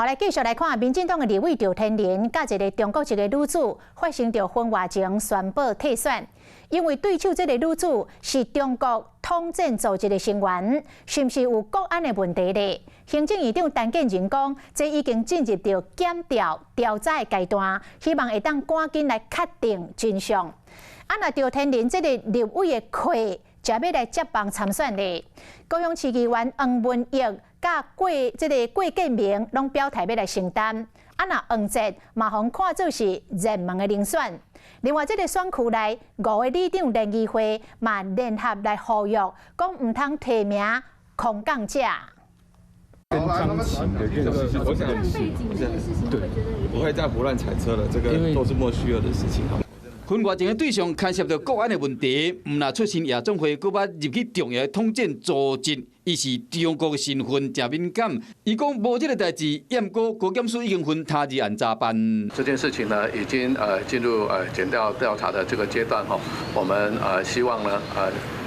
好，来继续来看，民进党的立委赵天麟，甲一个中国籍的女子发生着婚外情，宣布退选。因为对手这个女子是中国统战组织的成员，是不是有国安的问题呢？行政院长陈建仁讲，这已经进入到检调查的阶段，希望会当赶紧来确定真相。那赵天麟这个立委的会，就要来接棒参选呢？高雄市议员黄文义甲郭建明拢表态要来承担。那黄捷嘛，互看作是热门的人选。另外，这个选区内5个里长联谊会嘛联合来呼吁，讲唔通提名空降者。跟张琴的认识是怎么认识？对，不会再胡乱揣测了，这个都是莫须有的事情。婚外情的对象牵涉到国安的问题，唔若出身夜总会，佮捌入去重要的统战组织，伊是中国的身份真敏感。伊讲无这个代志，验过国检署已经分他日按查办。这件事情呢，已经进入检调查的这个阶段哈，我们希望呢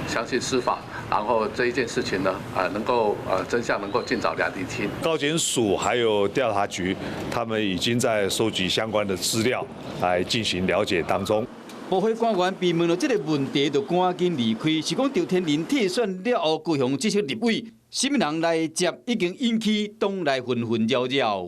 相信司法。然后这一件事情呢，能够真相能够尽早来厘清。高检署还有调查局，他们已经在收集相关的资料来进行了解当中。部会官员被问到这个问题，就赶紧离开，是讲赵天麟退选了后，高雄这些立委，什么人来接，已经引起党内纷纷扰扰。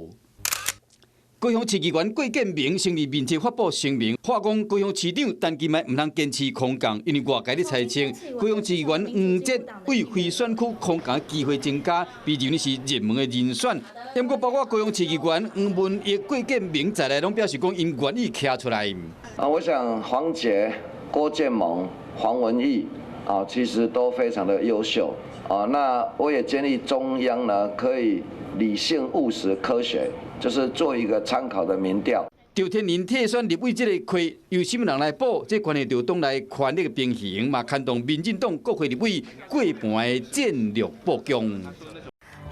高雄市议员郭建明成立面前发布声明，话讲高雄市长陈其迈唔通坚持空降，因为外界咧猜测高雄市议员黄捷为非选区空降机会增加，被认为是热门的人选。不过包括高雄市议员黄文义、郭建明在内，拢表示讲因愿意站出来。我想黄捷、郭建盟、黄文义其实都非常的优秀那我也建议中央呢可以理性、务实、科学。就是做一个参考的民调。赵天麟退选立委这个亏，由什么人来补？这关系到党内权力的平衡，嘛牵动民进党国会立委过半的战略布局。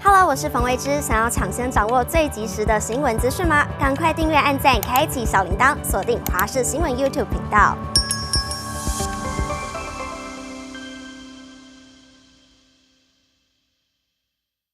Hello， 我是冯维之，想要抢先掌握最及时的新闻资讯吗？赶快订阅、按赞、开启小铃铛，锁定华视新闻 YouTube 频道。